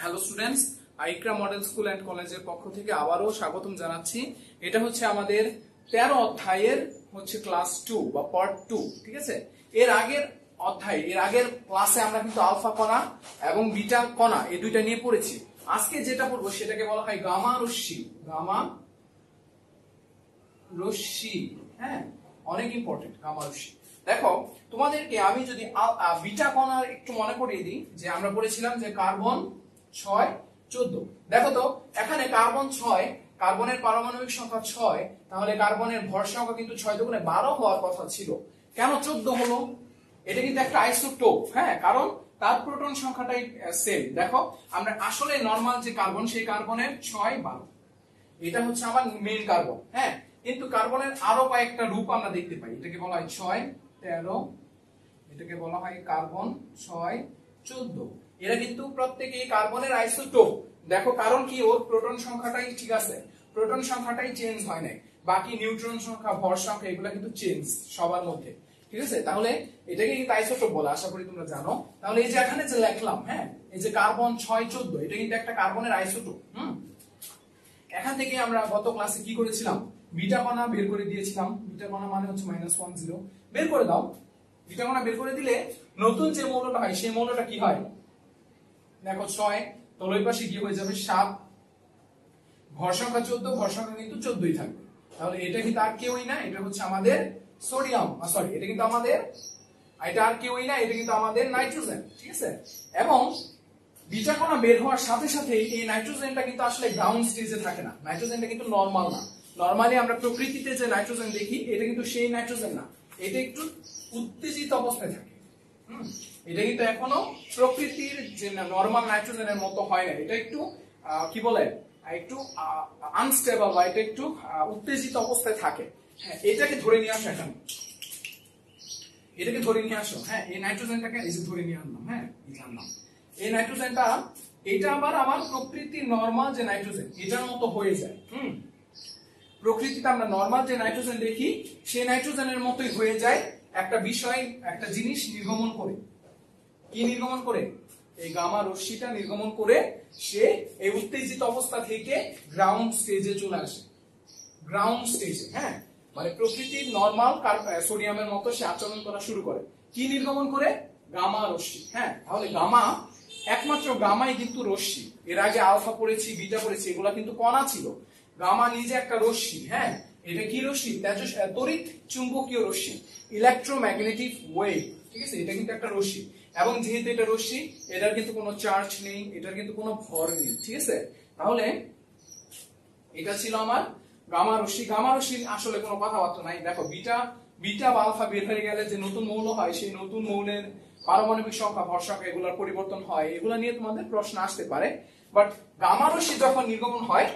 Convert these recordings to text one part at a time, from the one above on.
Hello students, Aikora model school and কলেজের পক্ষ থেকে আবারও স্বাগতম জানাচ্ছি। এটা হচ্ছে আমাদের 13 অধ্যায়ের হচ্ছে ক্লাস 2 বা পার্ট 2। ঠিক আছে, এর আগের ক্লাসে আমরা কিন্তু আলফা কণা এবং বিটা কণা এই দুইটা নিয়ে পড়েছি। আজকে যেটা পড়বো সেটাকে বলা হয় গামা রশ্মি। গামা রশ্মি, হ্যাঁ, অনেক ইম্পর্টেন্ট গামা রশ্মি। দেখো, তোমাদেরকে আমি যদি বিটা কণার একটু মনে করিয়ে দিই যে আমরা পড়েছিলাম যে কার্বন 6 14। দেখো তো এখানে কার্বন 6, কার্বনের পারমাণবিক সংখ্যা 6, তাহলে কার্বনের ভর সংখ্যা কিন্তু 6 দুগুণে 12 হওয়ার কথা ছিল। কেন 14 হলো? এটা কিন্তু একটা আইসোটোপ, হ্যাঁ, কারণ তার প্রোটন সংখ্যাটাই সেম। দেখো, আমরা আসলে নরমাল যে কার্বন, সেই কার্বনের 6 12, এটা হচ্ছে আমার মেইন কার্বন, হ্যাঁ। কিন্তু কার্বনের আরো কয়েকটা রূপ আমরা দেখতে পাই। এটাকে বলা হয় 6 13, এটাকে বলা হয় কার্বন 6 14। এরা কিন্তু প্রত্যেকই কার্বনের আইসোটোপ। দেখো, কারণ কি, ওর প্রোটন সংখ্যাটাই ঠিক আছে, প্রোটন সংখ্যাটাই চেঞ্জ হয় নাই, বাকি নিউট্রন সংখ্যা, ভর সংখ্যা এগুলো কিন্তু চেঞ্জ সবার মধ্যে। ঠিক আছে, তাহলে এটাকে কিন্তু আইসোটোপ বলে, আশা করি তোমরা জানো। তাহলে এই যে এখানে যে লিখলাম, হ্যাঁ, এই যে কার্বন 6 14, এটা কিন্তু একটা কার্বনের আইসোটোপ। এখান থেকে আমরা গত ক্লাসে কি করেছিলাম, বিটা কণা বের করে দিয়েছিলাম। বিটা কণা মানে হচ্ছে -10 বের করে দাও। বিটা কণা বের করে দিলে নতুন যে মৌলটা হয় সেই মৌলটা কি হয়, দেখো 6, তাহলে ওই পাশে কি হয়ে যাবে 7, ভর সংখ্যা 14, ভর সংখ্যা কিন্তু 14ই থাকবে। তাহলে এটা কিন্তু আর কেউই না, এটা হচ্ছে আমাদের সোডিয়াম, সরি, এটা কিন্তু আমাদের, এটা আর কেউই না, এটা কিন্তু আমাদের নাইট্রোজেন। ঠিক আছে, এবং বিটা কণা বের হওয়ার সাথে সাথে এই নাইট্রোজেনটা কিন্তু আসলে গ্রাউন্ড স্টেজে থাকে না। নাইট্রোজেনটা কিন্তু নরমাল না। নরমালি আমরা প্রকৃতিতে যে নাইট্রোজেন দেখি, এটা কিন্তু সেই নাইট্রোজেন না, এটা একটু উত্তেজিত অবস্থায় থাকে। এটা কিন্তু এখনো প্রকৃতির যে নরমাল নাইট্রোজেনের মতো হয় না, এটা একটু কি বলে, একটু আনস্টেবল বা এটা একটু উত্তেজিত অবস্থায় থাকে। হ্যাঁ, এটাকে ধরে নিয়ে আসো, এখানে এটাকে ধরে নিয়ে আসো। হ্যাঁ, এই নাইট্রোজেনটাকে এই যে ধরে নিয়ে আনলাম, হ্যাঁ, এই আনলাম এই নাইট্রোজেনটা, এটা আবার আমার প্রকৃতির নরমাল যে নাইট্রোজেন এটার মতো হয়ে যায়। প্রকৃতিতে আমরা নরমাল যে নাইট্রোজেন দেখি সেই নাইট্রোজেনের মতোই হয়ে যায়। একটা বিষয়, একটা জিনিস নির্গমন করে, কি নির্গমন করে, এই গামা রশ্মিটা নির্গমন করে সে এই উত্তেজিত অবস্থা থেকে গ্রাউন্ড স্টেজে চলে আসে। গ্রাউন্ড স্টেজে, হ্যাঁ, মানে প্রকৃতির নরমাল সোডিয়ামের মতো সে আচরণ করা শুরু করে। কি নির্গমন করে? গামা রশ্মি। হ্যাঁ, তাহলে গামা, একমাত্র গামাই কিন্তু রশ্মি। এর আগে আলফা পড়েছি, বিটা পড়েছি, এগুলা কিন্তু কণা ছিল। গামা নিজে একটা রশ্মি। হ্যাঁ, এটা কি রশ্মি? তড়িৎ চুম্বকীয় রশ্মি, ইলেকট্রোম্যাগনেটিক ওয়েভ। ঠিক আছে, এটা কিন্তু একটা রশ্মি, এবং যেহেতু এটা রশ্মি, এটার কিন্তু কোনো চার্জ নেই, এটার কিন্তু কোনো ভর নেই। ঠিক আছে, তাহলে এটা ছিল আমার গামা রশ্মি। গামা রশ্মির আসলে কোনো কথাবার্তা নাই। দেখো, বিটা বা আলফা বের হয়ে গেলে যে নতুন মৌল হয়, সেই নতুন মৌলের পারমাণবিক সংখ্যা, ভর সংখ্যা এগুলোর পরিবর্তন হয়, এগুলো নিয়ে তোমাদের প্রশ্ন আসতে পারে। বাট গামা রশ্মি যখন নির্গমন হয়,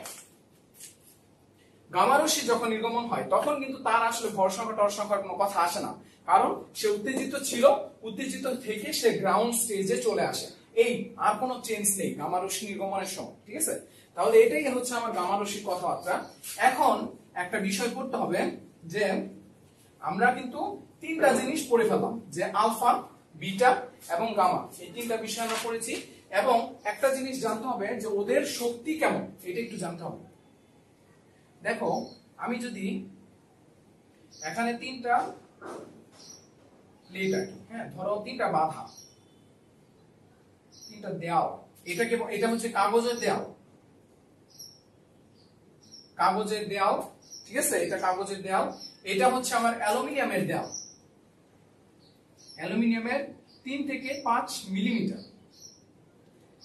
তখন কিন্তু তার আসলে ভর সংখ্যা, টর সংখ্যার কোনো কথা আসে না, কারণ সে উত্তেজিত ছিল, উত্তেজিত থেকে সে গ্রাউন্ড স্টেজে চলে আসে। এই আর কোনো চেঞ্জ নেই গামা রশ্মি নির্গমনের সময়। ঠিক আছে, তাহলে এটাই হচ্ছে আমার গামা রশ্মির কথাবার্তা। এখন একটা বিষয় পড়তে হবে যে আমরা কিন্তু তিনটা জিনিস পড়ে ফেললাম, যে আলফা, বিটা এবং গামা, এই তিনটা বিষয় আমরা পড়েছি। এবং একটা জিনিস জানতে হবে যে ওদের শক্তি কেমন, এটা একটু জানতে হবে। দেখো, আমি যদি এখানে তিনটা প্লেট আঁকি, হ্যাঁ, ধরো তিনটা বাধা, তিনটা দেয়াল, এটা হচ্ছে কাগজের দেয়াল, কাগজের দেয়াল। ঠিক আছে, এটা কাগজের দেয়াল। এটা হচ্ছে আমার অ্যালুমিনিয়ামের দেয়াল, অ্যালুমিনিয়ামের 3 থেকে 5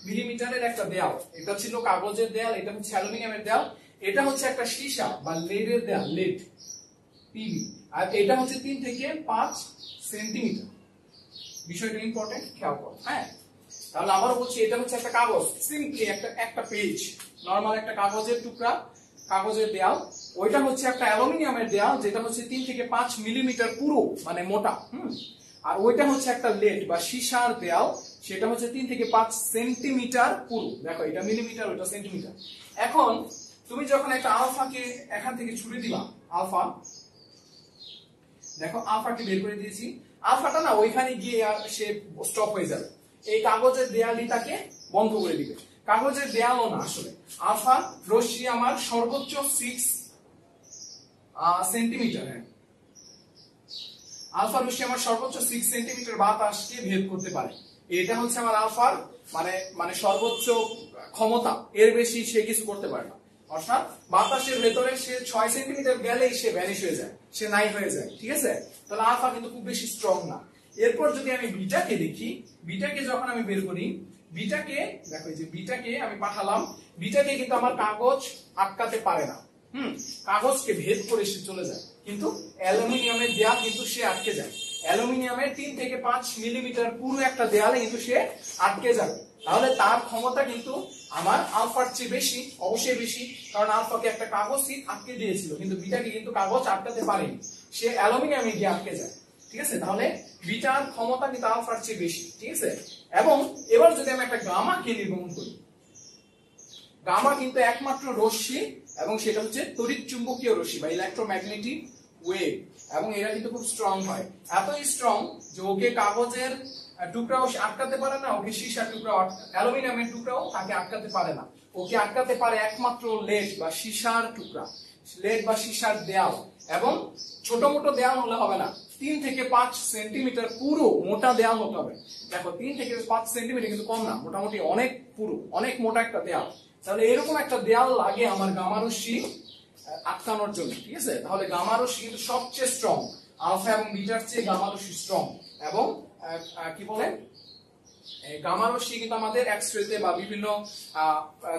মিলিমিটারের একটা দেয়াল। এটা ছিল কাগজের দেয়াল, এটা হচ্ছে অ্যালুমিনিয়ামের দেয়াল। এটা হচ্ছে একটা সীসা বা লেডের দেয়াল, লেড, পিবি, আর এটা হচ্ছে 3 থেকে 5 সেন্টিমিটার। বিষয়টা ইম্পর্টেন্ট, খেয়াল করো। হ্যাঁ, তাহলে আবারও বলছি, এটা হচ্ছে একটা কাগজ, সিম্পলি একটা পেজ, নরমাল একটা কাগজের টুকরা, কাগজের দেয়াল। ওইটা হচ্ছে একটা অ্যালুমিনিয়ামের দেয়াল, যেটা হচ্ছে 3 থেকে 5 মিলিমিটার পুরো, মানে মোটা। আর ওইটা হচ্ছে একটা লেড বা সীসার দেয়াল, সেটা হচ্ছে 3 থেকে 5 সেন্টিমিটার পুরো। দেখো, এটা মিলিমিটার, ওইটা সেন্টিমিটার। এখন তুমি যখন একটা আলফাকে এখান থেকে ছুড়ে দিবা, আলফা, দেখো আলফাকে বের করে দিয়েছি, আলফাটা না ওইখানে গিয়ে আর সে স্টপ হয়ে যাবে, এই কাগজের দেয়ালই তাকে বন্ধ করে দিবে। কাগজের দেয়ালও না আসলে। আলফা রশ্মি আমার সর্বোচ্চ 6 সেন্টিমিটার, হ্যাঁ আলফা রশ্মি আমার সর্বোচ্চ 6 সেন্টিমিটার বাতাসকে ভেদ করতে পারে। এটা হচ্ছে আমার আলফার মানে সর্বোচ্চ ক্ষমতা, এর বেশি সে কিছু করতে পারে না। অর্থাৎ বাতাসের ভেতরে সে 6 সেন্টিমিটার গেলেই সে ভ্যানিশ হয়ে যায়, সে নাই হয়ে যায়, ঠিক আছে। তাহলে আলফা কিন্তু খুব বেশি স্ট্রং না। এরপর যদি আমি বিটাকে দেখি, বিটাকে যখন আমি বের করি, বিটাকে দেখো এই যে বিটাকে আমি পাঠালাম, বিটাকে কিন্তু আমার কাগজ আটকাতে পারে না। কাগজকে ভেদ করে সে চলে যায়, কিন্তু অ্যালুমিনিয়ামের দেয়াল কিন্তু সে আটকে যায়। অ্যালুমিনিয়ামের 3 থেকে 5 মিলিমিটার পুরো একটা দেয়ালে কিন্তু সে আটকে যাবে। তাহলে তার ক্ষমতা কিন্তু আমার আলফার চেয়ে বেশি, অবশ্যই বেশি, কারণ আলফাকে একটা কাগজ আটকে দিয়েছিল, কিন্তু বিটাকে কিন্তু কাগজ আটকাতে পারেনি, সে অ্যালুমিনিয়ামে গিয়ে আটকে যায়, ঠিক আছে। তাহলে বিটার ক্ষমতা কিন্তু আলফার চেয়ে বেশি, ঠিক আছে। এবং এবার যদি আমি একটা গামাকে নির্গমন করি, গামা কিন্তু একমাত্র রশ্মি, এবং সেটা হচ্ছে তড়িৎ চুম্বকীয় রশ্মি বা ইলেকট্রোম্যাগনেটিক ওয়েভ, এবং এরা কিন্তু খুব স্ট্রং হয়, এতই স্ট্রং যে ওকে কাগজের টুকরাও আটকাতে পারে না, ওকে সীসার টুকরাও, অ্যালুমিনিয়ামের টুকরাও তাকে আটকাতে পারে না। ওকে আটকাতে পারে একমাত্র লেড বা সীসার টুকরা, লেড বা সীসার দেয়াল। এবং ছোট মোটো দেয়াল হলে হবে না, 3 থেকে 5 সেন্টিমিটার পুরো মোটা দেয়াল হতে হবে। দেখো 3 থেকে 5 সেন্টিমিটার কিন্তু কম না, মোটামুটি অনেক পুরো, অনেক মোটা একটা দেয়াল। তাহলে এরকম একটা দেয়াল লাগে আমার গামা রশ্মি আটকানোর জন্য, ঠিক আছে। তাহলে গামা রশ্মি কিন্তু সবচেয়ে স্ট্রং, আলফা এবং বিটার চেয়ে গামা রশ্মি স্ট্রং। এবং কি বলে, গামা রশ্মি কিন্তু আমাদের এক্স-রেতে বা বিভিন্ন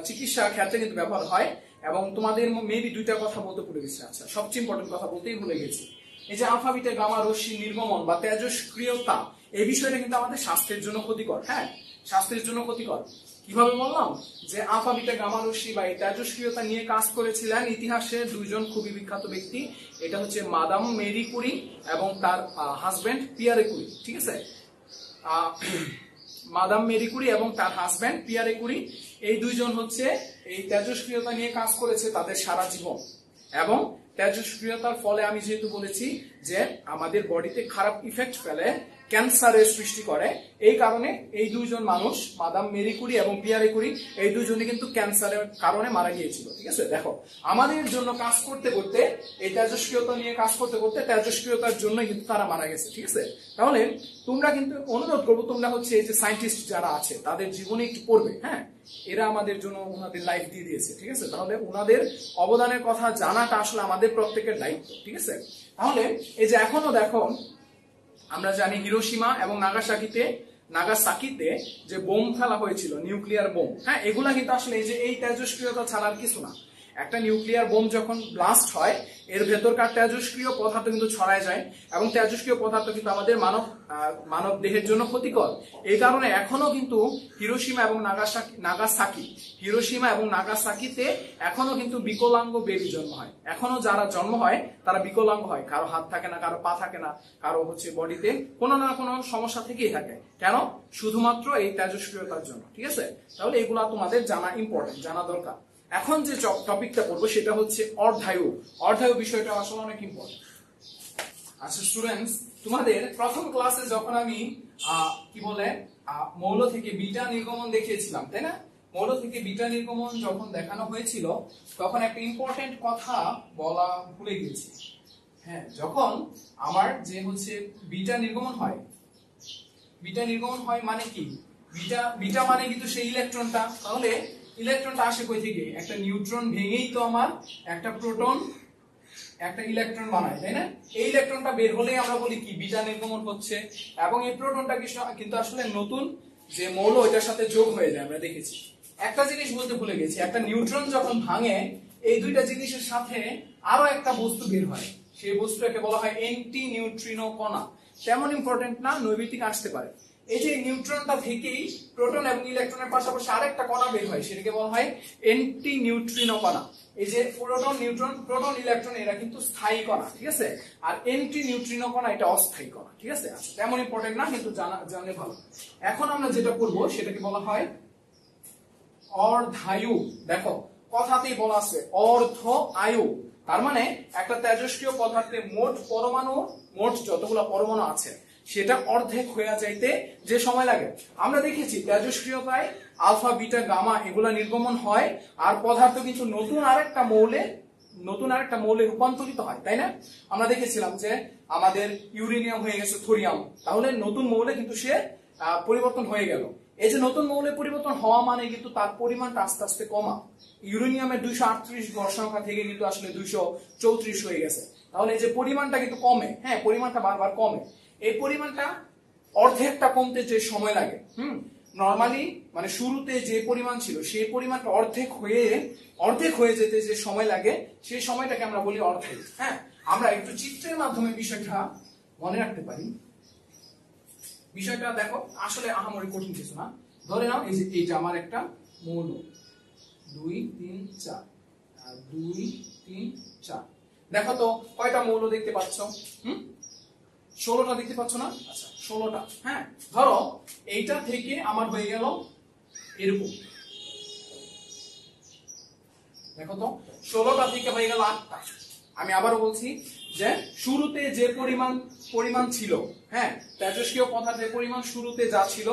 চিকিৎসা ক্ষেত্রে কিন্তু ব্যবহার হয়। এবং তোমাদের মেবি দুইটা কথা বলতে ভুলে গেছি, আচ্ছা সবচেয়ে ইম্পর্টেন্ট কথা বলতেই ভুলে গেছি, এই যে আলফা বিটা গামা রশ্মি নির্গমন বা তেজস্ক্রিয়তা, এই বিষয়টা কিন্তু আমাদের স্বাস্থ্যের জন্য ক্ষতিকর। হ্যাঁ, স্বাস্থ্যের জন্য ক্ষতিকর। কিভাবে বললাম, যে আলফা বিটা গামা রশ্মি বা এই তেজস্ক্রিয়তা নিয়ে কাজ করেছিলেন ইতিহাসে দুইজন খুবই বিখ্যাত ব্যক্তি, এটা হচ্ছে মাদাম মেরি কুরি এবং তার হাজবেন্ড পিয়ারে কুরি, ঠিক আছে। মাদাম মেরি কুরি এবং তার হাজবেন্ড পিয়ারে কুরি, এই দুইজন হচ্ছে এই তেজস্ক্রিয়তা নিয়ে কাজ করেছে তাদের সারা জীবন। এবং তেজস্ক্রিয়তার ফলে আমি যেহেতু বলেছি যে আমাদের বডিতে খারাপ ইফেক্ট ফেলে, ক্যান্সারের সৃষ্টি করে, এই কারণে এই দুইজন মানুষ মাদাম মেরি কুরি এবং পিয়ারে কুরি, এই দুইজনই কিন্তু ক্যান্সারের কারণে মারা গিয়েছিল, ঠিক আছে। দেখো আমাদের জন্য কাজ করতে করতে, এই তেজস্ক্রিয়তা নিয়ে কাজ করতে করতে তেজস্ক্রিয়তার জন্য কিন্তু তারা মারা গেছে, ঠিক আছে। তাহলে তোমরা কিন্তু অনুরোধ করবো, তোমরা হচ্ছে এই যে সায়েন্টিস্ট যারা আছে তাদের জীবনে একটু পড়বে, হ্যাঁ এরা আমাদের জন্য ওনাদের লাইফ দিয়ে দিয়েছে, ঠিক আছে। তাহলে ওনাদের অবদানের কথা জানাটা আসলে আমাদের প্রত্যেকের দায়িত্ব, ঠিক আছে। তাহলে এই যে এখনো দেখো আমরা জানি হিরোশিমা এবং নাগাসাকিতে যে বোম ফেলা হয়েছিল, নিউক্লিয়ার বোম, হ্যাঁ এগুলা কিন্তু আসলে এই যে এই তেজস্ক্রিয়তা ছাড়ার কিছু না। একটা নিউক্লিয়ার বোম যখন ব্লাস্ট হয়, এর ভেতরকার তেজস্ক্রিয় পদার্থ কিন্তু ছড়ায় যায়, এবং তেজস্ক্রিয় পদার্থ কিন্তু আমাদের মানব দেহের জন্য ক্ষতিকর। এই কারণে এখনো কিন্তু হিরোশিমা এবং নাগাসাকিতে এখনো কিন্তু বিকলাঙ্গ বেবি জন্ম হয়। এখনো যারা জন্ম হয় তারা বিকলাঙ্গ হয়, কারো হাত থাকে না, কারো পা থাকে না, কারো হচ্ছে বডিতে কোনো না কোনো সমস্যা থেকেই থাকে। কেন? শুধুমাত্র এই তেজস্ক্রিয়তার জন্য, ঠিক আছে। তাহলে এগুলা তোমাদের জানা ইম্পর্টেন্ট, জানা দরকার। এখন যে টপিকটা পড়বো সেটা হচ্ছে অর্ধায়ু। অর্ধায়ু বিষয়টা আসলে অনেক ইম্পর্টেন্ট। আচ্ছা স্টুডেন্টস, তোমাদের প্রথম ক্লাসে যখন আমি কি বলে মৌল থেকে বিটা নির্গমন দেখিয়েছিলাম, তাই না? মৌল থেকে বিটা নির্গমন যখন দেখানো হয়েছিল তখন একটা ইম্পর্টেন্ট কথা বলা ভুলে গেছি। হ্যাঁ, যখন আমার যে হচ্ছে বিটা নির্গমন হয় মানে কি, বিটা মানে কিন্তু সেই ইলেকট্রনটা। তাহলে ইলেকট্রনটা আসে কই থেকে? একটা নিউট্রন ভেঙেই তো আমার একটা প্রোটন একটা ইলেকট্রন বানায়, তাই না? এই ইলেকট্রনটা বের হলেই আমরা বলি কি বিটা নির্গমন হচ্ছে। এবং এই প্রোটনটা কিন্তু আসলে নতুন যে মৌল ওইটার সাথে যোগ হয়ে যায়, আমরা দেখেছি। একটা জিনিস বলতে ভুলে গেছি, একটা নিউট্রন যখন ভাঙে এই দুইটা জিনিসের সাথে আরো একটা বস্তু বের হয়, সেই বস্তুটাকে বলা হয় অ্যান্টি নিউট্রিনো কণা। তেমন ইম্পর্টেন্ট না, নৈবিতিক আসতে পারে। এই যে নিউট্রনটা থেকেই প্রোটন এবং ইলেকট্রনের পাশাপাশি আরেকটা কণা বের হয়, সেটাকে বলা হয় অ্যান্টি নিউট্রিনো কণা। এই যে প্রোটন ইলেকট্রন এরা কিন্তু স্থায়ী কণা, ঠিক আছে। আর অ্যান্টি নিউট্রিনো কণা এটা অস্থায়ী কণা, ঠিক আছে। আচ্ছা, তেমন ইম্পর্টেন্ট না, কিন্তু জানলে ভালো। এখন আমরা যেটা করব সেটাকে বলা হয় অর্ধায়ু। দেখো কথাতেই বলা আছে অর্ধ আয়ু, তার মানে একটা তেজস্ক্রিয় পদার্থে মোট যতগুলো পরমাণু আছে সেটা অর্ধেক হয়ে যাইতে যে সময় লাগে। আমরা দেখেছি তেজস্ক্রিয়তায় আলফা বিটা গামা এগুলা নির্গমন হয়, আর পদার্থ কিন্তু নতুন আরেকটা মৌলে রূপান্তরিত হয়, তাই না? আমরা দেখেছিলাম যে আমাদের ইউরেনিয়াম হয়ে গেছে থোরিয়াম, তাহলে নতুন মৌলে কিন্তু সে পরিবর্তন হয়ে গেল। এই যে নতুন মৌলে পরিবর্তন হওয়া মানে কিন্তু তার পরিমাণটা আস্তে আস্তে কমা। ইউরেনিয়ামের 238 ভর সংখ্যা থেকে কিন্তু আসলে 234 হয়ে গেছে। তাহলে এই যে পরিমাণটা কিন্তু কমে, হ্যাঁ পরিমাণটা বারবার কমে। এই পরিমাণটা অর্ধেকটা কমতে যে সময় লাগে, নরমালি মানে শুরুতে যে পরিমাণ ছিল সেই পরিমাণটা অর্ধেক হয়ে যেতে যে সময় লাগে সেই সময়টাকে আমরা বলি অর্ধেক। হ্যাঁ, আমরা একটু চিত্রের মাধ্যমে বিষয়টা মনে রাখতে পারি। বিষয়টা দেখো, আসলে আহামরি কঠিন কিছু না। ধরে নাও এই যে এইটা আমার একটা মৌল, 2 3 4, 2 3 4। দেখো তো কয়টা মৌল দেখতে পাচ্ছ? 16টা দেখতে পাচ্ছ না? আচ্ছা 16টা। হ্যাঁ, ধরো এইটা থেকে আমার হয়ে গেল এরকম, দেখো তো 16টা থেকে হয়ে গেল 8টা। আমি আবারও বলছি যে শুরুতে যে পরিমাণ ছিল, হ্যাঁ তেজস্ক্রিয় পদার্থের পরিমাণ শুরুতে যা ছিল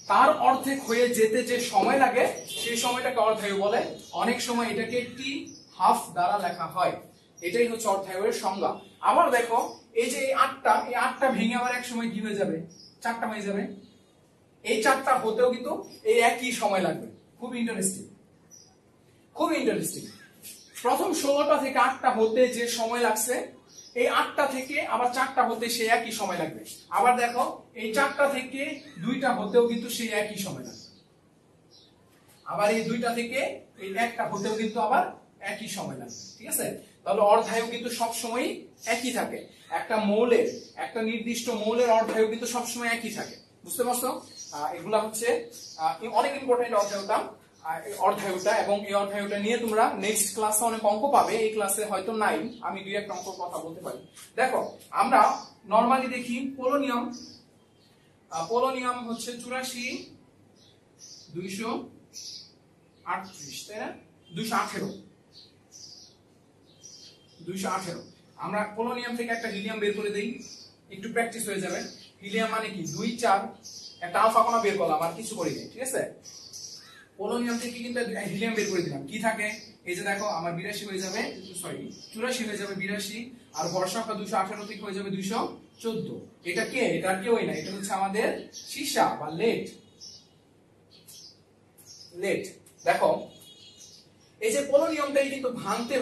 তার অর্ধেক হয়ে যেতে যে সময় লাগে সেই সময়টাকে অর্ধায়ু বলে। অনেক সময় এটাকে একটি হাফ দ্বারা লেখা হয়। এটাই হচ্ছে অর্ধায়ুর সংজ্ঞা। আবার দেখো এই যে এই 8টা ভেঙে আবার এক সময় কি হয়ে যাবে? 4টা হয়ে যাবে। এই 4টা হতেও কিন্তু এই একই সময় লাগবে। খুব ইন্টারেস্টিং। প্রথম 16টা থেকে 8টা হতে যে সময় লাগছে, এই 8টা থেকে আবার 4টা হতে সেই একই সময় লাগবে। আবার দেখো এই 4টা থেকে 2টা হতেও কিন্তু সেই একই সময় লাগবে। আবার এই 2টা থেকে এই 1টা হতেও কিন্তু আবার একই সময় লাগবে। ঠিক আছে? তাহলে অর্ধায়ু কিন্তু সবসময় একই থাকে। একটা নির্দিষ্ট মৌলের অর্ধায়ু কিন্তু সবসময় একই থাকে। বুঝতে পারছো? এগুলা হচ্ছে অনেক ইম্পর্টেন্ট অর্ধায়ুটা, এবং এই অর্ধায়ুটা নিয়ে তোমরা নেক্সট ক্লাসে অনেক অঙ্ক পাবে। এই ক্লাসে হয়তো নাই, আমি 2-1টা অঙ্ক কথা বলতে পারি। দেখো আমরা নরমালি দেখি পোলোনিয়াম হচ্ছে 84 238, তাই না? 218। আমরা পোলোনিয়াম থেকে একটা হিলিয়াম বের করে দেই, একটু প্র্যাকটিস হয়ে যাবে। হিলিয়াম মানে কি? 2 4, একটা আলফা কণা বের করলাম, আর কিছু করি না। ঠিক আছে? পোলোনিয়াম থেকে কিন্তু হিলিয়াম বের করে দিলাম, কি থাকে? এই যে দেখো আমার 84 হয়ে যাবে, 84 হয়ে যাবে 82, আর ভর সংখ্যা 218 থেকে হয়ে যাবে 214। এটা কে? এটা কেউই না, এটা হচ্ছে আমাদের সীসা বা লেড। দেখো এই যে পোলোনিয়ামটাই কিন্তু ভাঙতে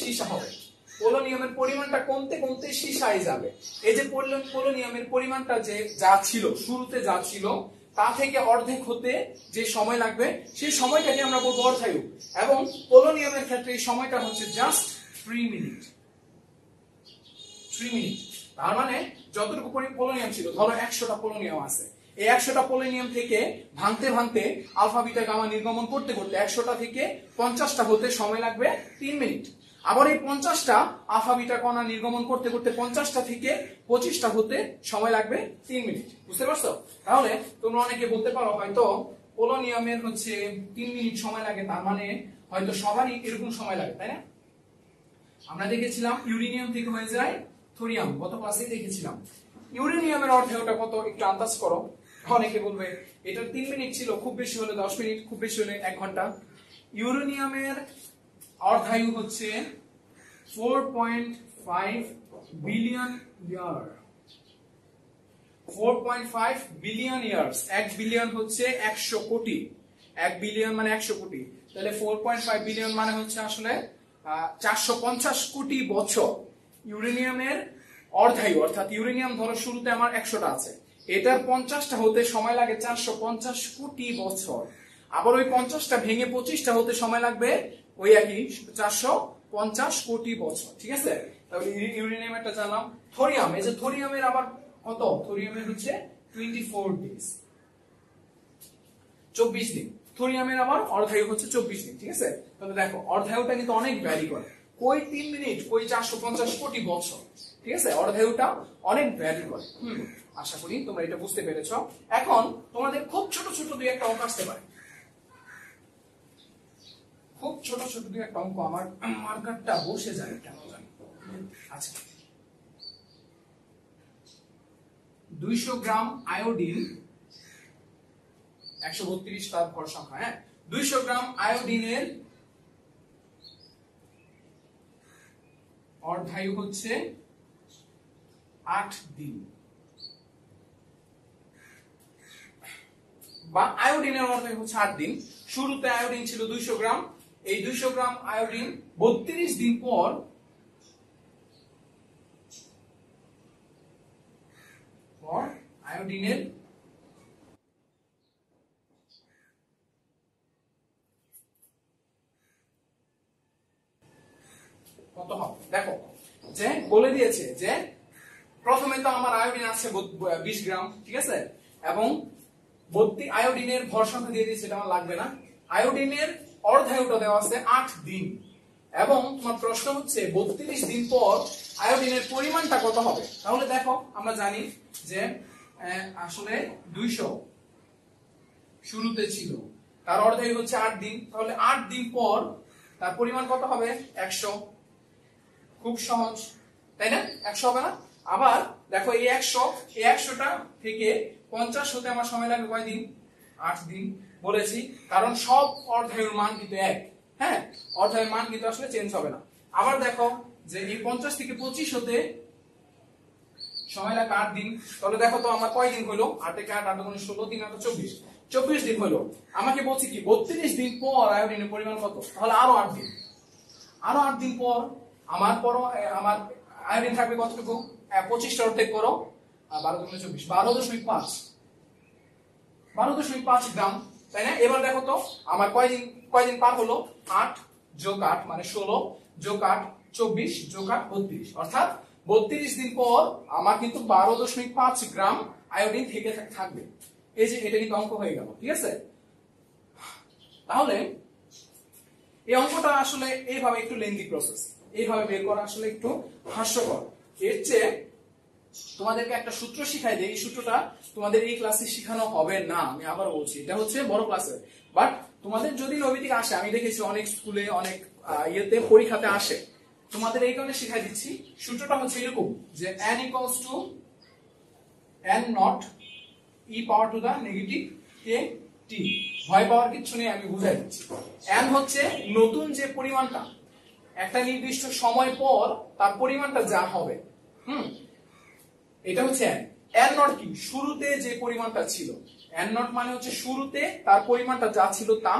সীসা হবে। পোলোনিয়ামের পরিমাণটা কমতে সীসায় যাবে। এই যে পোলোনিয়ামের পরিমাণটা শুরুতে যা ছিল তা থেকে অর্ধেক হতে যে সময় লাগবে সেই সময়টাকে আমরা বলবো অর্ধায়ু। এবং পোলোনিয়ামের ক্ষেত্রে এই সময়টা হচ্ছে জাস্ট 3 মিনিট। তার মানে যতটুকু পোলোনিয়াম ছিল, ধরো 100টা পোলোনিয়াম আছে, এই 100টা পোলোনিয়াম থেকে ভাঙতে আলফা বিটা গামা নির্গমন করতে 100টা থেকে 50টা হতে সময় লাগবে 3 মিনিট। আবার এই 50টা আলফা বিটা কণা নির্গমন করতে 50টা থেকে 25টা হতে সময় লাগবে 3 মিনিট। বুঝতে পারছো? তাহলে তোমরা অনেকে বলতে পারো হয়তো পোলোনিয়ামের হচ্ছে 3 মিনিট সময় লাগে, তার মানে হয়তো সবারই এরকম সময় লাগে, তাই না? আমরা দেখেছিলাম ইউরেনিয়াম থেকে হয়ে যায় থোরিয়াম, গত ক্লাসে দেখেছিলাম। ইউরেনিয়ামের অর্ধায়ুটা কত একটু আন্দাজ করো। অনেকে বলবে এটা 3 মিনিট ছিল, খুব বেশি হলে 10 মিনিট, খুব বেশি হলে 1 ঘন্টা। ইউরেনিয়ামের অর্ধায়ু হচ্ছে 4.5 বিলিয়ন ইয়ার। 4.5 বিলিয়ন ইয়ার্স। 1 বিলিয়ন হচ্ছে 100 কোটি। 1 বিলিয়ন মানে 100 কোটি। তাহলে 4.5 বিলিয়ন মানে হচ্ছে আসলে 450 কোটি বছর ইউরেনিয়ামের অর্ধায়ু। অর্থাৎ ইউরেনিয়াম ধরো শুরুতে আমার 100টা আছে, এটার 50টা হতে সময় লাগে 450 কোটি বছর। আবার ওই 50টা ভেঙে 25টা হতে সময় লাগবে ওই একই 450 কোটি বছর। ঠিক আছে? তাহলে ইউরেনিয়াম একটা জানলাম। থোরিয়াম, এই যে থোরিয়ামের আবার কত? থোরিয়ামের হচ্ছে 24 ডেজ, 24 দিন। থোরিয়ামের আবার অর্ধায়ু হচ্ছে 24 দিন। ঠিক আছে? তাহলে দেখো অর্ধায়ুটা কিন্তু অনেক ভ্যারি করে, কই 3 মিনিট, কই 450 কোটি বছর। ঠিক আছে? অর্ধায়ুটা অনেক ভ্যারি করে। আশা করি তোমরা এটা বুঝতে পেরেছো। এখন তোমাদের খুব ছোট 2-1টা অঙ্ক আসতে পারে। খুব ছোট 2-1টা অঙ্ক। আমার মার্কারটা বসে যায় কেন জানি। আচ্ছা 200 গ্রাম আয়োডিন, 132 তার ভর সংখ্যা, হ্যাঁ, 200 গ্রাম আয়োডিনের অর্ধায়ু হচ্ছে 8 দিন, বা আয়োডিনের অর্ধায়ু হচ্ছে 8 দিন। শুরুতে আয়োডিন ছিল 200 গ্রাম, এই 200 গ্রাম আয়োডিন 32 দিন পর আয়োডিনের কত হবে দেখো, যে বলে দিয়েছে যে প্রথমে তো আমার আয়োডিন আছে 20 গ্রাম, ঠিক আছে, এবং আয়োডিনের ভর সংখ্যা দিয়ে দিয়েছে, এটা আমার লাগবে না। আয়োডিনের অর্ধায়ুটা দেওয়া আছে 8 দিন, এবং তোমার প্রশ্ন হচ্ছে 32 দিন পর আয়োডিনের পরিমাণটা কত হবে। তাহলে দেখো আমরা জানি যে আসলে 200 শুরুতে ছিল, তার অর্ধায়ু হচ্ছে 8 দিন, তাহলে 8 দিন পর তার পরিমাণ কত হবে? 100। খুব সহজ, তাই না? 100 হবে না? আবার দেখো এই 100টা থেকে 50 হতে আমার সময় লাগবে কয় দিন? 8 দিন বলেছি, কারণ সব অর্ধায়ুর মান কিন্তু এক, হ্যাঁ, অর্ধায়ুর মান কিন্তু আসলে চেঞ্জ হবে না। আবার দেখো যে এই 50 থেকে 25 হতে সময় লাগে 8 দিন, তাহলে দেখো তো আমার কয় দিন হলো? 8 এ 8, 8 গুণ 16, 3 8 24, 24 দিন হলো। আমাকে বলছি কি 32 দিন পর আয়োডিনের পরিমাণ কত? তাহলে আরো 8 দিন, আরো 8 দিন পর আমার আয়োডিন থাকবে কতটুকু? 25 টা অর্ধেক করো, 12 গুণ 24, 12.5, 12.5 গ্রাম, তাই না? এবার দেখো তো আমার কয়দিন পার হলো? 8 যোগ 8 মানে 16, যোগ 8 24, যোগ 8 32, অর্থাৎ 32 দিন পর আমার কিন্তু 12.5 গ্রাম আয়োডিন থেকে থাকবে। এই যে এটা কিন্তু অঙ্ক হয়ে গেল, ঠিক আছে? তাহলে এই অঙ্কটা আসলে এইভাবে একটু লেন্দি প্রসেস, এইভাবে বের করা আসলে একটু হাস্যকর। এর চেয়ে তোমাদেরকে একটা সূত্র শিখাই দেই, এই সূত্রটা তোমাদের এই ক্লাসে শেখানো হবে না, আমি আবার বলছি, এটা হচ্ছে বড় ক্লাসে। বাট তোমাদের যদি নৈবিতিক আসে, আমি দেখেছি অনেক স্কুলে অনেক ইয়েতে পরীক্ষাতে আসে, তোমাদের এই কারণে শিখাই দিচ্ছি। সূত্রটা হচ্ছে এরকম যে n equals to n not e power to the negative k t, ভয় পাওয়ার কিছু নেই, আমি বুঝাই দিচ্ছি। n হচ্ছে নতুন যে পরিমাণটা, একটা নির্দিষ্ট সময় পর তার পরিমাণটা যা হবে, এটা হচ্ছে n। n নট কি? শুরুতে যে পরিমাণটা ছিল, n নট মানে হচ্ছে শুরুতে তার পরিমাণটা যা ছিল তা।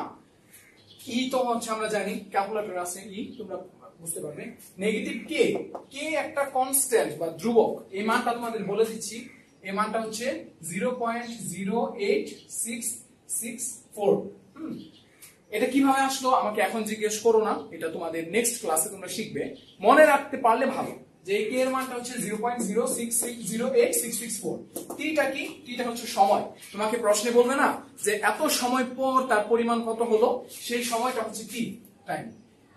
ই তো হচ্ছে আমরা জানি, ক্যালকুলেটর আছে ই, তোমরা বুঝতে পারবে। নেগেটিভ কে, কে একটা কনস্ট্যান্ট বা ধ্রুবক, এই মানটা তোমাদের বলে দিচ্ছি, এই মানটা হচ্ছে 0.08664। এটা কিভাবে আসলো আমাকে এখন জিজ্ঞেস করো না, এটা তোমাদের নেক্সট ক্লাসে তোমরা শিখবে। মনে রাখতে পারলে ভালো যে এই কে এর মানটা হচ্ছে 0.0660864। টিটা কি? টিটা হচ্ছে সময়। তোমাকে প্রশ্নে বলবে না যে এত সময় পর তার পরিমাণ কত হলো, সেই সময়টা হচ্ছে টি, টাইম।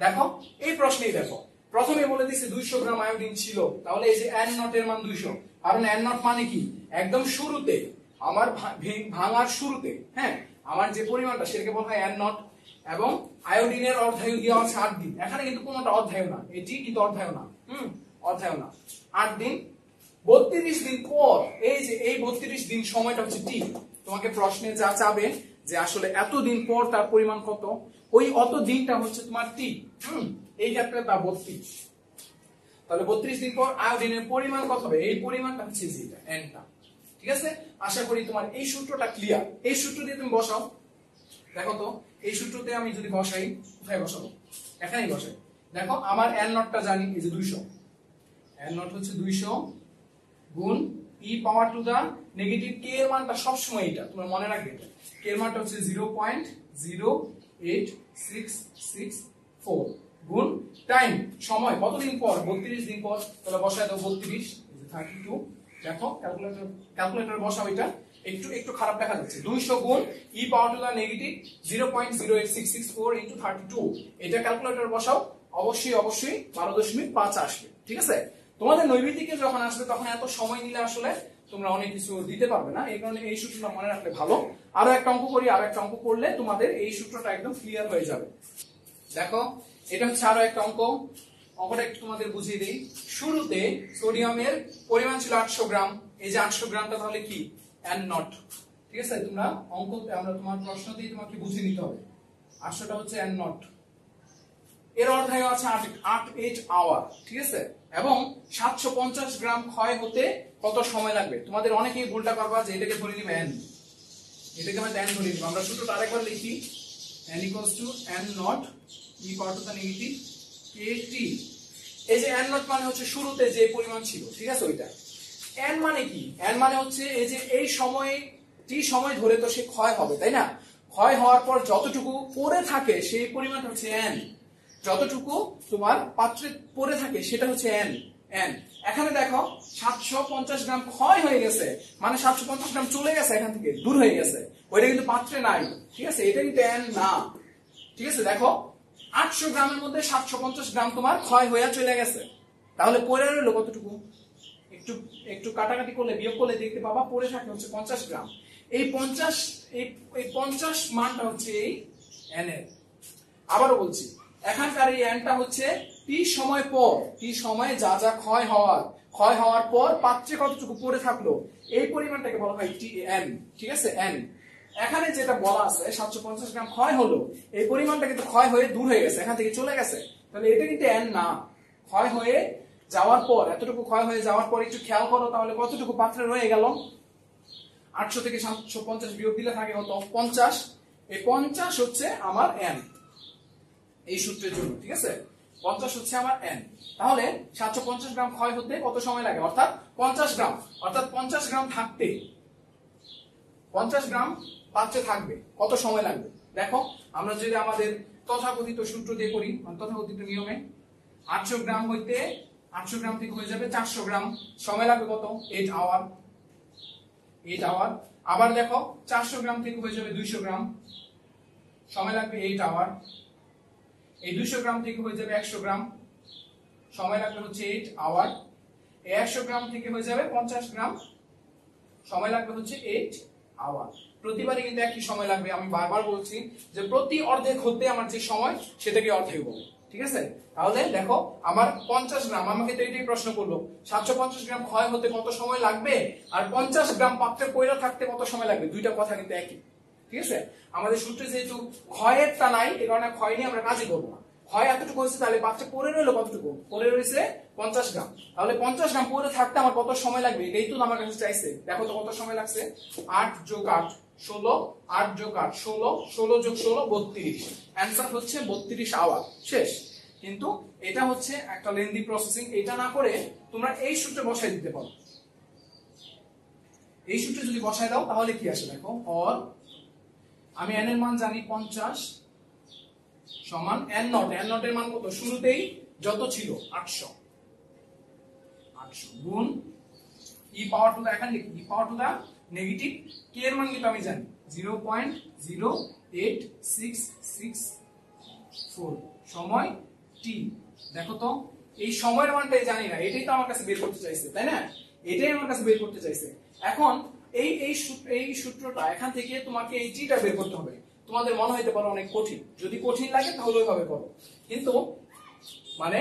দেখো এই প্রশ্নেই দেখো, প্রথমে বলে দিছে 200 গ্রাম আয়োডিন ছিল, তাহলে এই যে n নট এর মান 200, কারণ n নট মানে কি? একদম শুরুতে, আমার ভাঙার শুরুতে, হ্যাঁ, আমার যে পরিমাণটা সেটাকে বলা হয় n নট। এবং আয়োডিনের অর্ধায়ু দেওয়া আছে 8 দিন, এখানে কিন্তু কোনোটা অর্ধায়ু না, এটি কিন্তু অর্ধায়ু না, অর্ধায়ু না। 8 দিন, 32 দিন পর, এই যে এই 32 দিন সময়টা হচ্ছে টি। তোমাকে প্রশ্নে যা চাবে যে আসলে এত দিন পর তার পরিমাণ কত, ওই অত দিনটা হচ্ছে তোমার টি, এই ক্ষেত্রে তা 32। তাহলে 32 দিন পর আয়োডিনের পরিমাণ কত হবে? এই পরিমাণটা হচ্ছে যেটা এনটা, ঠিক আছে? আশা করি তোমার এই সূত্রটা ক্লিয়ার। এই সূত্র দিয়ে তুমি বসাও, দেখো তো এই সূত্রতে আমি যদি বসাই, কোথায় বসাবো? এখানেই বসাই। দেখো আমার n নটটা জানি, এই যে 200, n নট হচ্ছে 200 গুণ e power to the negative k এর মানটা সব সময় এটা তোমরা মনে রাখবে, k এর মানটা হচ্ছে 0.08664 গুণ টাইম, সময় কতদিন পর? 32 দিন পর। তাহলে বসায় দাও 32, 32। দেখো ক্যালকুলেটর বসাও, এটা একটু খারাপ দেখা যাচ্ছে। 200 গুণ e power to the negative 0.08664 into 32, এটা ক্যালকুলেটর বসাও, অবশ্যই 12.5 আসবে, ঠিক আছে? তোমাদের নৈবিতিকে যখন আসবে তখন এত সময় নিলে আসলে তোমরা অনেক কিছু দিতে পারবে না, এই কারণে এই সূত্রটা মনে রাখলে ভালো। আরো একটা অঙ্ক করি, আরো একটা অঙ্ক করলে তোমাদের এই সূত্রটা একদম ক্লিয়ার হয়ে যাবে। দেখো এটা হচ্ছে আরো একটা অঙ্ক, অঙ্কটা একটু তোমাদের বুঝিয়ে দিই। শুরুতে সোডিয়ামের পরিমাণ ছিল 800 গ্রাম, এই যে 800 গ্রামটা তাহলে কি n নট, ঠিক আছে? তোমরা অঙ্ক আমরা তোমার প্রশ্ন দিয়ে তোমাকে বুঝিয়ে নিতে হবে। 800টা হচ্ছে n নট, এর অর্ধায় আছে 8 আওয়ার, ঠিক আছে? এবং 750 গ্রাম ক্ষয় হতে কত সময় লাগবে? তোমাদের অনেকেই ভুলটা করবা যে এটাকে ধরে নিবে n, এটাকে আমরা n ধরে নিব। আমরা সূত্রটা আরেকবার লিখি, n n not e power to the negative kt। এই যে n নট মানে হচ্ছে শুরুতে যে পরিমাণ ছিল, ঠিক আছে? ওইটা। n মানে কি? n মানে হচ্ছে এই যে এই সময় t সময় ধরে তো সে ক্ষয় হবে, তাই না? ক্ষয় হওয়ার পর যতটুকু পড়ে থাকে সেই পরিমাণটা হচ্ছে n, যতটুকু তোমার পাত্রে পড়ে থাকে সেটা হচ্ছে n। এখানে দেখো 750 গ্রাম ক্ষয় হয়ে গেছে, মানে 750 গ্রাম চলে গেছে, এখান থেকে দূর হয়ে গেছে, ওইটা কিন্তু পাত্রে নাই, ঠিক আছে? এটা কিন্তু n না, ঠিক আছে? দেখো 800 গ্রামের মধ্যে 750 গ্রাম তোমার ক্ষয় হয়ে চলে গেছে, তাহলে পড়ে রইলো কতটুকু? একটু একটু কাটাকাটি করলে, বিয়োগ করলে দেখতে পাবা পড়ে থাকে হচ্ছে 50 গ্রাম। এই 50 মানটা হচ্ছে এই n এর। আবারও বলছি, এখানকার এই nটা হচ্ছে t সময় পর, t সময়ে যা যা ক্ষয় হওয়ার পর পাত্রে কতটুকু পড়ে থাকলো এই পরিমাণটাকে বলা হয় n, ঠিক আছে? n। এখানে যেটা বলা আছে 750 গ্রাম ক্ষয় হলো, এই পরিমাণটা কিন্তু ক্ষয় হয়ে দূর হয়ে গেছে, এখান থেকে চলে গেছে, তাহলে এটা কিন্তু n না। ক্ষয় হয়ে যাওয়ার পর, এতটুকু ক্ষয় হয়ে যাওয়ার পর একটু খেয়াল করো তাহলে কতটুকু পাত্রে রয়ে গেল? 800 থেকে 750 বিয়োগ দিলে থাকে কত? 50। এই 50 হচ্ছে আমার n এই সূত্রের জন্য, ঠিক আছে? 50 হচ্ছে আমার n। তাহলে 750 গ্রাম ক্ষয় হতে কত সময় লাগে? অর্থাৎ 50 গ্রাম, অর্থাৎ 50 গ্রাম থাকতে, 50 গ্রাম পাত্রে থাকবে কত সময় লাগবে? দেখো আমরা যদি আমাদের তথাকথিত সূত্র দিয়ে করি, তথাকথিত নিয়মে 800 গ্রাম হইতে 800 গ্রাম থেকে হয়ে যাবে 400 গ্রাম, সময় লাগবে কত? 8 আওয়ার। আবার দেখো 400 গ্রাম থেকে হয়ে যাবে 200 গ্রাম, সময় লাগবে 8 আওয়ার। এই 200 গ্রাম থেকে হয়ে যাবে 100 গ্রাম, সময় লাগবে হচ্ছে 8 আওয়ার। এই 100 গ্রাম থেকে হয়ে যাবে 50 গ্রাম, সময় লাগবে হচ্ছে 8 আওয়ার। প্রতিবারই কিন্তু একই সময় লাগবে। আমি বারবার বলছি যে প্রতি অর্ধেক হতে আমার যে সময় সেটাকে অর্ধেক বলবো, ঠিক আছে? তাহলে দেখো আমার 50 গ্রাম, আমাকে তো এটাই প্রশ্ন করলো 750 গ্রাম ক্ষয় হতে কত সময় লাগবে আর 50 গ্রাম পাত্রে পয়লা থাকতে কত সময় লাগবে, দুইটা কথা কিন্তু একই, ঠিক আছে? আমাদের সূত্রে যেহেতু ক্ষয়েরটা নাই, এই কারণে ক্ষয় নিয়ে আমরা কাজই করবো না। ক্ষয় এতটুকু হয়েছে, তাহলে পাত্রে পড়ে রইলো কতটুকু? পড়ে রয়েছে 50 গ্রাম। তাহলে 50 গ্রাম পড়ে থাকতে আমার কত সময় লাগবে এটাই তো আমার কাছে চাইছে। দেখো তো কত সময় লাগছে? 8 যোগ 8 16, 8 যোগ 8 16, 16 যোগ 16 32। অ্যান্সার হচ্ছে 32 আওয়ার। শেষ। কিন্তু এটা হচ্ছে একটা লেন্দি প্রসেসিং, এটা না করে তোমরা এই সূত্রে বসাই দিতে পারো। এই সূত্রে যদি বসাই দাও তাহলে কি আসে দেখো, অর আমি n এর মান জানি 50 সমান n নট, n নট এর মান কত? শুরুতেই যত ছিল 800 গুণ e পাওয়ার টু দা, এখানে লিখি e power to the negative k এর মান কিন্তু আমি জানি 0.08664 সময় t। দেখো তো এই সময়ের মানটাই জানি না, এটাই তো আমার কাছে বের করতে চাইছে, তাই না? এটাই আমার কাছে বের করতে চাইছে। এখন এই সূত্রটা এখান থেকে তোমাকে এই টিটা বের করতে হবে। তোমাদের মনে হইতে পারে অনেক কঠিন, যদি কঠিন লাগে তাহলে ওইভাবে করো, কিন্তু মানে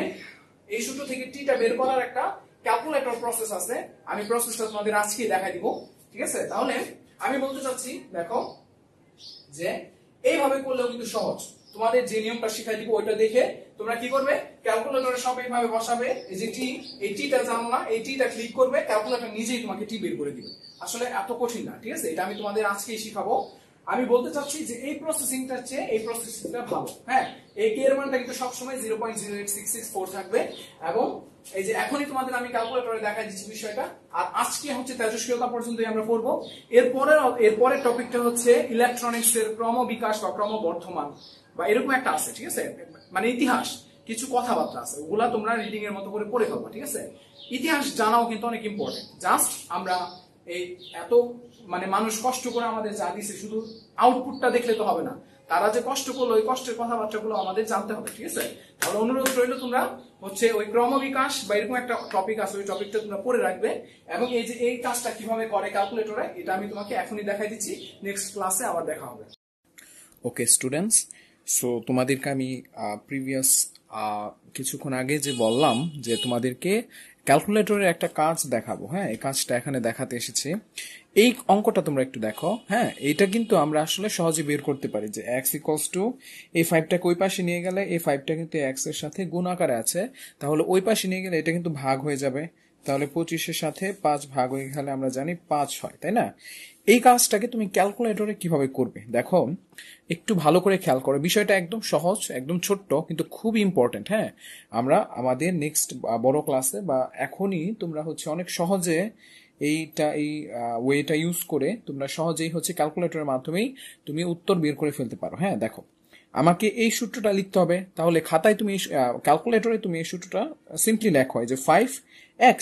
এই সূত্র থেকে টিটা বের করার একটা ক্যালকুলেটর প্রসেস আছে, আমি প্রসেসটা তোমাদের আজকে দেখাই দিব, ঠিক আছে? তাহলে আমি বলতে চাচ্ছি দেখো যে এইভাবে করলেও কিন্তু সহজ। তোমাদের যে নিয়মটা শিখাই দিব ওইটা দেখে তোমরা কি করবে, ক্যালকুলেটরে সব এইভাবে বসাবে। এই যে টি, এই টিটা জানো না, এই টিটা ক্লিক করবে, ক্যালকুলেটর নিজেই তোমাকে টি বের করে দিবে। আসলে এত কঠিন না, ঠিক আছে? এটা আমি তোমাদের আজকেই শিখাবো। আমি বলতে চাচ্ছি যে এই প্রসেসিংটার চেয়ে এই প্রসেসিংটা ভালো। হ্যাঁ, এই কে এর মানটা কিন্তু সবসময় 0.08664 থাকবে। এবং এই যে এখনই তোমাদের আমি ক্যালকুলেটরে দেখাই দিচ্ছি বিষয়টা। আর আজকে হচ্ছে তেজস্ক্রিয়তা পর্যন্তই আমরা পড়বো। এরপরের টপিকটা হচ্ছে ইলেকট্রনিক্স এর ক্রমবিকাশ বা ক্রমবর্ধমান বা এরকম একটা আছে, ঠিক আছে? মানে ইতিহাস, কিছু কথাবার্তা আছে, ওগুলা তোমরা রিডিং এর মতো করে পড়ে ফেলবা, ঠিক আছে? ইতিহাস জানাও কিন্তু অনেক ইম্পর্টেন্ট। জাস্ট আমরা এই এত মানে মানুষ কষ্ট করে আমাদের যা দিছে, শুধু আউটপুটটা দেখলে তো হবে না, তারা যে কষ্ট করলো ওই কষ্টের কথাবার্তাগুলো আমাদের জানতে হবে, ঠিক আছে? তাহলে অনুরোধ রইল তোমরা হচ্ছে ওই ক্রমবিকাশ বা এরকম একটা টপিক আছে, ওই টপিকটা তোমরা পড়ে রাখবে। এবং এই যে এই কাজটা কিভাবে করে ক্যালকুলেটরে, এটা আমি তোমাকে এখনই দেখাই দিচ্ছি, নেক্সট ক্লাসে আবার দেখা হবে। ওকে স্টুডেন্টস, সো তোমাদেরকে আমি প্রিভিয়াস কিছুক্ষণ আগে যে বললাম যে তোমাদেরকে ক্যালকুলেটরের একটা কাজ দেখাবো, হ্যাঁ, এই কাজটা এখানে দেখাতে এসেছি। এই অঙ্কটা তোমরা একটু দেখো, হ্যাঁ, এটা কিন্তু আমরা আসলে সহজে বের করতে পারি যে x ইকুয়ালস টু এই 5টাকে ওই পাশে নিয়ে গেলে এই 5টা কিন্তু x এর সাথে গুণ আকারে আছে, তাহলে ওই পাশে নিয়ে গেলে এটা কিন্তু ভাগ হয়ে যাবে, তাহলে 25-এর সাথে 5 ভাগ হয়ে গেলে আমরা জানি 5 হয়, তাই না? এই কাজটাকে তুমি ক্যালকুলেটরে কিভাবে করবে দেখো, একটু ভালো করে খেয়াল করো। বিষয়টা একদম সহজ, একদম ছোট্ট, কিন্তু খুব ইম্পর্টেন্ট। হ্যাঁ, আমরা আমাদের নেক্সট বড় ক্লাসে বা এখনই তোমরা হচ্ছে অনেক সহজে এই ওয়েটা ইউজ করে তোমরা সহজেই হচ্ছে ক্যালকুলেটরের মাধ্যমেই তুমি উত্তর বের করে ফেলতে পারো। হ্যাঁ, দেখো আমাকে এই সূত্রটা লিখতে হবে, তাহলে খাতায় তুমি ক্যালকুলেটরে তুমি এই সূত্রটা সিম্পলি লেখো যে 5x।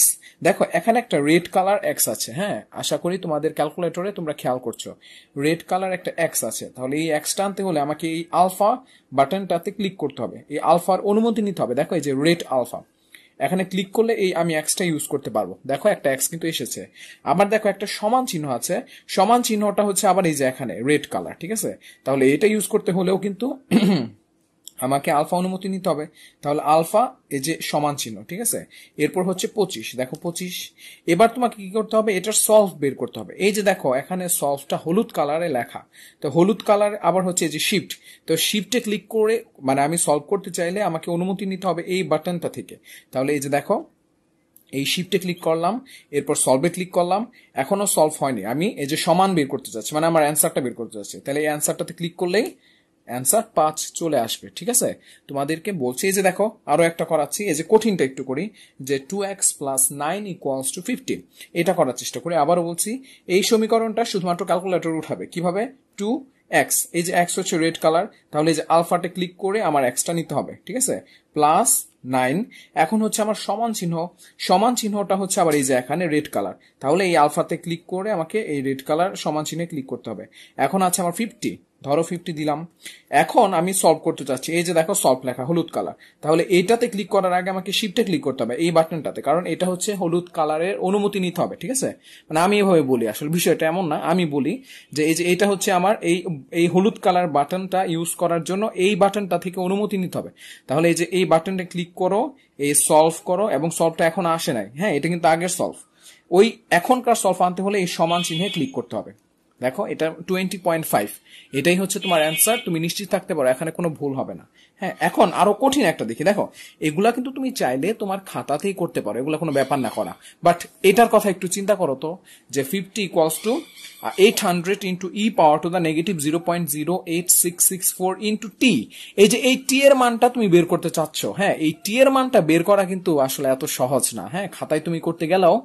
দেখো এখানে একটা রেড কালার x আছে, হ্যাঁ, আশা করি তোমাদের ক্যালকুলেটরে তোমরা খেয়াল করছো রেড কালার একটা x আছে, তাহলে এই x টা আনতে হলে আমাকে এই আলফা বাটনটাতে ক্লিক করতে হবে, এই আলফার অনুমতি নিতে হবে। দেখো এই যে রেড আলফা, এখানে ক্লিক করলে এই আমি এক্সটা ইউজ করতে পারবো। দেখো একটা এক্স কিন্তু এসেছে। আবার দেখো একটা সমান চিহ্ন আছে, সমান চিহ্নটা হচ্ছে আবার এই যে এখানে রেড কালার, ঠিক আছে? তাহলে এটা ইউজ করতে হলেও কিন্তু আমাকে আলফা অনুমতি নিতে হবে, তাহলে আলফা এই যে সমান চিহ্ন, ঠিক আছে? এরপর হচ্ছে 25, দেখো 25। এবার তোমাকে কি করতে হবে, এটার সলভ বের করতে হবে। এই যে দেখো এখানে সলভটা হলুদ কালারে লেখা, তো হলুদ কালার আবার হচ্ছে এই যে শিফট, তো শিফটে ক্লিক করে মানে আমি সলভ করতে চাইলে আমাকে অনুমতি নিতে হবে এই বাটনটা থেকে। তাহলে এই যে দেখো এই শিফটে ক্লিক করলাম, এরপর সলভে ক্লিক করলাম, এখনো সলভ হয়নি, আমি এই যে সমান বের করতে চাচ্ছি, মানে আমার অ্যান্সারটা বের করতে চাচ্ছি, তাহলে এই অ্যান্সারটাতে ক্লিক করলেই অ্যান্সার 5 চলে আসবে, ঠিক আছে? তোমাদেরকে বলছি এই যে দেখো আরো একটা করাচ্ছি, এই যে কঠিনটা একটু করি, যে 2x প্লাস 9 ইকুয়ালস টু 50, এটা করার চেষ্টা করি। আবারও বলছি এই সমীকরণটা শুধুমাত্র ক্যালকুলেটর উঠাবে কিভাবে, 2x, এই যে x হচ্ছে রেড কালার, তাহলে এই যে আলফাতে ক্লিক করে আমার এক্সটা নিতে হবে, ঠিক আছে? প্লাস 9, এখন হচ্ছে আমার সমান চিহ্ন, সমান চিহ্নটা হচ্ছে আবার এই যে এখানে রেড কালার, তাহলে এই আলফাতে ক্লিক করে আমাকে এই রেড কালার সমান চিহ্নে ক্লিক করতে হবে। এখন আছে আমার 50, ধরো 50 দিলাম। এখন আমি সলভ করতে চাচ্ছি, এই যে দেখো সলভ লেখা হলুদ কালার, তাহলে এইটাতে ক্লিক করার আগে আমাকে শিফটে ক্লিক করতে হবে এই বাটনটাতে, কারণ এটা হচ্ছে হলুদ কালারের অনুমতি নিতে হবে, ঠিক আছে? মানে আমি এভাবে বলি, আসলে বিষয়টা এমন না, আমি বলি যে এই যে এটা হচ্ছে আমার এই হলুদ কালার বাটনটা ইউজ করার জন্য এই বাটনটা থেকে অনুমতি নিতে হবে। তাহলে এই যে এই বাটনটা ক্লিক করো, এই সলভ করো, এবং সলভটা এখন আসে নাই, হ্যাঁ, এটা কিন্তু আগের সলভ, ওই এখনকার সলভ আনতে হলে এই সমান চিহ্নে ক্লিক করতে হবে। দেখো এটা 20.5, এটাই হচ্ছে তোমার অ্যান্সার, তুমি নিশ্চিত থাকতে পারো এখানে কোনো ভুল হবে না। হ্যাঁ, এখন আরো কঠিন একটা দেখি, দেখো এগুলা কিন্তু তুমি চাইলে তোমার খাতাতেই করতে পারো, এগুলা কোনো ব্যাপার না করা, বাট এটার কথা একটু চিন্তা করো তো, যে 50 equals to 800 into E power to the negative 0.08664 into T, এই যে এই টি এর মানটা তুমি বের করতে চাচ্ছ, হ্যাঁ, এই টি এর মানটা বের করা কিন্তু আসলে এত সহজ না। হ্যাঁ, খাতায় তুমি করতে গেলেও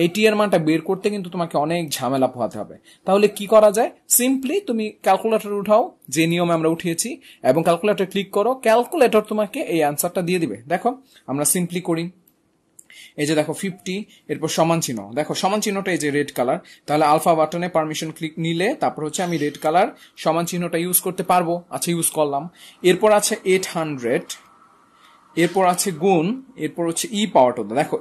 এই টি এর মানটা বের করতে কিন্তু তোমাকে অনেক ঝামেলা পোহাতে হবে। তাহলে কি করা যায়, সিম্পলি তুমি ক্যালকুলেটর উঠাও, যে নিয়মে আমরা উঠিয়েছি, এবং ক্যালকুলেটর ক্লিক করো, ক্যালকুলেটর তোমাকে এই অ্যান্সারটা দিয়ে দিবে। দেখো আমরা সিম্পলি করি, এই যে দেখো 50, এরপর সমান চিহ্ন, দেখো সমান চিহ্নটা এই যে রেড কালার, তাহলে আলফা বাটনে পারমিশন ক্লিক নিলে তারপর হচ্ছে আমি রেড কালার সমান চিহ্নটা ইউজ করতে পারবো। আচ্ছা, ইউজ করলাম। এরপর আছে 800, এরপর আছে গুণ, এরপর হচ্ছে ই পাওয়ার টু, দেখো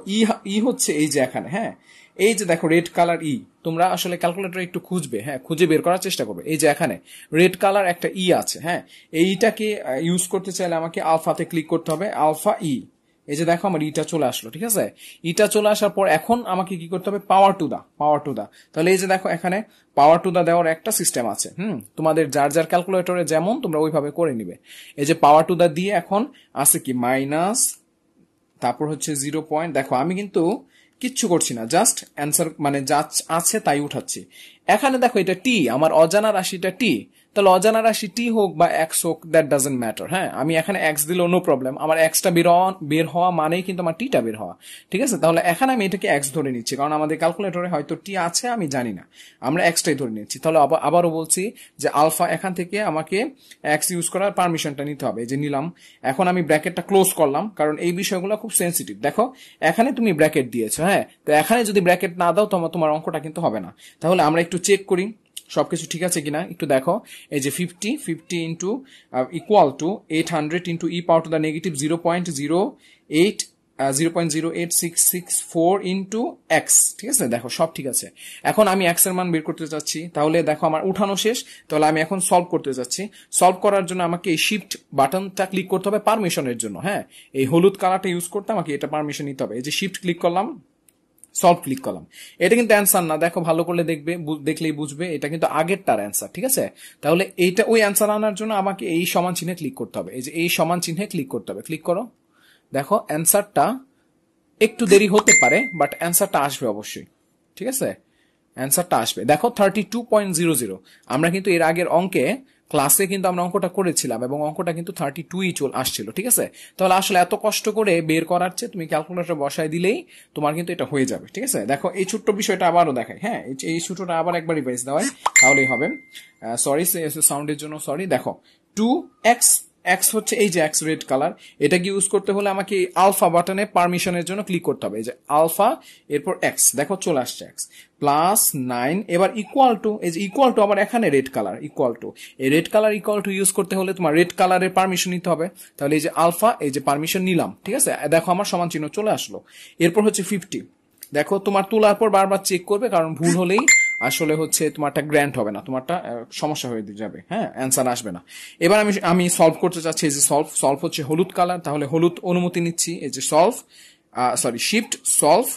ই হচ্ছে এই যে এখানে, হ্যাঁ, এই যে দেখো রেড কালার ই, তোমরা আসলে ক্যালকুলেটর একটু খুঁজবে, হ্যাঁ, খুঁজে বের করার চেষ্টা করবে। এই যে এখানে রেড কালার একটা ই আছে, হ্যাঁ, এইটাকে ইউজ করতে চাইলে আমাকে আলফাতে ক্লিক করতে হবে, আলফা ই, এই যে দেখো আমার ইটা চলে আসলো, ঠিক আছে? ইটা চলে আসার পর এখন আমাকে কি করতে হবে, পাওয়ার টু দা, তাহলে এই যে দেখো এখানে পাওয়ার টু দা দেওয়ার একটা সিস্টেম আছে, তোমাদের যার যার ক্যালকুলেটরে যেমন তোমরা ওইভাবে করে নিবে। এই যে পাওয়ার টু দা দিয়ে এখন আছে কি মাইনাস, তারপর হচ্ছে 0 পয়েন্ট, দেখো আমি কিন্তু কিচ্ছু করছি না, জাস্ট অ্যান্সার মানে যা আছে তাই উঠাচ্ছি। এখানে দেখো এটা টি, আমার অজানা রাশিটা টি, তাহলে অজানা রাশি টি হোক বা এক্স হোক, দ্যাট ডাজেন্ট ম্যাটার। হ্যাঁ, আমি এখানে এক্স দিলেও নো প্রবলেম, আমার এক্সটা বের হওয়া মানেই কিন্তু আমার টিটা বের হওয়া, ঠিক আছে? তাহলে এখানে আমি এটাকে এক্স ধরে নিচ্ছি, কারণ আমাদের ক্যালকুলেটরে হয়তো টি আছে আমি জানি না, আমরা এক্সটাই ধরে নিচ্ছি। তাহলে আবারও বলছি যে আলফা, এখান থেকে আমাকে এক্স ইউজ করার পারমিশনটা নিতে হবে, এই যে নিলাম। এখন আমি ব্র্যাকেটটা ক্লোজ করলাম, কারণ এই বিষয়গুলো খুব সেন্সিটিভ। দেখো এখানে তুমি ব্র্যাকেট দিয়েছো, হ্যাঁ, তো এখানে যদি ব্র্যাকেট না দাও তোমার অঙ্কটা কিন্তু হবে না। তাহলে আমরা একটু চেক করি সবকিছু ঠিক আছে কিনা, একটু দেখো। এই যে 50 into equal to 800 into E power to the negative 0.08 0.08664 into x, ঠিক আছে। দেখো সব ঠিক আছে। এখন আমি এক্স এর মান বের করতে চাচ্ছি, তাহলে দেখো আমার উঠানো শেষ, তাহলে আমি এখন সলভ করতে যাচ্ছি। সলভ করার জন্য আমাকে এই শিফট বাটনটা ক্লিক করতে হবে পারমিশনের জন্য, হ্যাঁ, এই হলুদ কালারটা ইউজ করতে আমাকে এটা পারমিশন নিতে হবে। এই যে শিফট ক্লিক করলাম, সলভ ক্লিক করলাম, এটা কিন্তু অ্যান্সার না, দেখো ভালো করলে দেখলেই বুঝবে এটা কিন্তু আগেরটার অ্যান্সার, ঠিক আছে। তাহলে এইটা ওই অ্যান্সার আনার জন্য আমাকে এই সমান চিহ্নে ক্লিক করতে হবে, এই যে এই সমান চিহ্নে ক্লিক করতে হবে, ক্লিক করো। দেখো অ্যান্সারটা একটু দেরি হতে পারে, বাট অ্যান্সারটা আসবে অবশ্যই, ঠিক আছে, অ্যান্সারটা আসবে। দেখো 32.00, আমরা কিন্তু এর আগের অঙ্কে ক্লাসে কিন্তু আমরা অঙ্কটা করেছিলাম এবং অঙ্কটা কিন্তু 32ই আসছিল, ঠিক আছে। তাহলে আসলে এত কষ্ট করে বের করার চেয়ে তুমি ক্যালকুলেটর বসায় দিলেই তোমার কিন্তু এটা হয়ে যাবে, ঠিক আছে। দেখো এই ছোট্ট বিষয়টা আবারও দেখাই, হ্যাঁ, এই ছোটটা আবার একবার রিভাইজ দেওয়াই, তাহলেই হবে। সরি সাউন্ডের জন্য সরি। দেখো 2x, এক্স হচ্ছে এই যে এক্স রেড কালার, এটাকে ইউজ করতে হলে আমাকে আলফা বাটনে পারমিশনের জন্য ক্লিক করতে হবে, এই যে আলফা এরপর এক্স, দেখো চলে আসছে এক্স প্লাস 9, এবার ইকুয়াল টু, এই যে ইকুয়াল টু আবার এখানে রেড কালার ইকুয়াল টু, এই red colour equal to use করতে হলে তোমার রেড কালারের পারমিশন নিতে হবে, তাহলে এই যে আলফা, এই যে পারমিশন নিলাম, ঠিক আছে। দেখো আমার সমান চিহ্ন চলে আসলো। এরপর হচ্ছে 50, দেখো তোমার তোলার পর বারবার চেক করবে, কারণ ভুল হলেই আসলে হচ্ছে তোমারটা গ্র্যান্ট হবে না, তোমারটা সমস্যা হয়ে যাবে, হ্যাঁ, অ্যান্সার আসবে না। এবার আমি সলভ করতে চাচ্ছি, এই যে সলভ হচ্ছে হলুদ কালার, তাহলে হলুদ অনুমতি নিচ্ছি, এই যে সলভ, শিফট সলভ,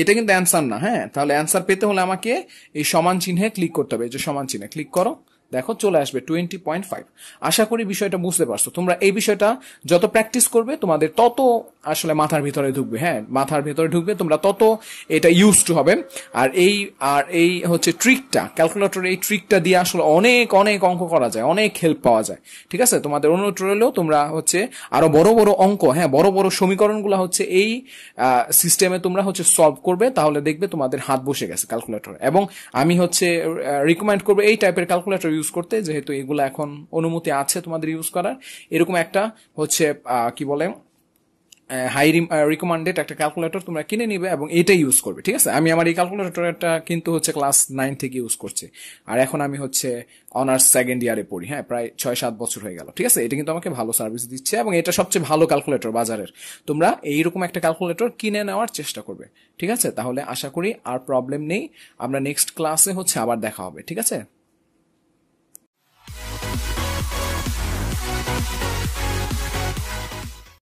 এটা কিন্তু অ্যান্সার না, হ্যাঁ। তাহলে অ্যান্সার পেতে হলে আমাকে এই সমান চিহ্নে ক্লিক করতে হবে, এই যে সমান চিহ্নে ক্লিক করো, দেখো চলে আসবে 20.5। আশা করি বিষয়টা বুঝতে পারছো। তোমরা এই বিষয়টা যত প্র্যাকটিস করবে তোমাদের তত আসলে মাথার ভিতরে ঢুকবে, হ্যাঁ, মাথার ভিতরে ঢুকবে, তোমরা তত এটা ইউজ টু হবে। আর এই হচ্ছে ট্রিকটা, ক্যালকুলেটর এই ট্রিকটা দিয়ে আসলে অনেক অনেক অঙ্ক করা যায়, অনেক হেল্প পাওয়া যায়, ঠিক আছে। তোমাদের অনুরোধ রইলেও তোমরা হচ্ছে আরো বড় বড় অঙ্ক, হ্যাঁ, বড় বড় সমীকরণগুলো হচ্ছে এই সিস্টেমে তোমরা হচ্ছে সলভ করবে, তাহলে দেখবে তোমাদের হাত বসে গেছে ক্যালকুলেটর। এবং আমি হচ্ছে রিকমেন্ড করবো এই টাইপের ক্যালকুলেটর ইউজ করতে, যেহেতু এগুলো এখন অনুমতি আছে তোমাদের ইউজ করার। এরকম একটা হচ্ছে কি বলে হাই রিকমেন্ডেড একটা ক্যালকুলেটর তোমরা কিনে নিবে এবং এটা ইউজ করবে, ঠিক আছে। আমি আমার এই ক্যালকুলেটরটা কিন্তু হচ্ছে ক্লাস 9 থেকে ইউজ করছি, আর এখন আমি হচ্ছে অনার্স সেকেন্ড ইয়ারে পড়ি, হ্যাঁ, প্রায় 6-7 বছর হয়ে গেল, ঠিক আছে। এটা কিন্তু আমাকে ভালো সার্ভিস দিচ্ছে এবং এটা সবচেয়ে ভালো ক্যালকুলেটর বাজারের। তোমরা এইরকম একটা ক্যালকুলেটর কিনে নেওয়ার চেষ্টা করবে, ঠিক আছে। তাহলে আশা করি আর প্রবলেম নেই, আমরা নেক্সট ক্লাসে হচ্ছে আবার দেখা হবে, ঠিক আছে।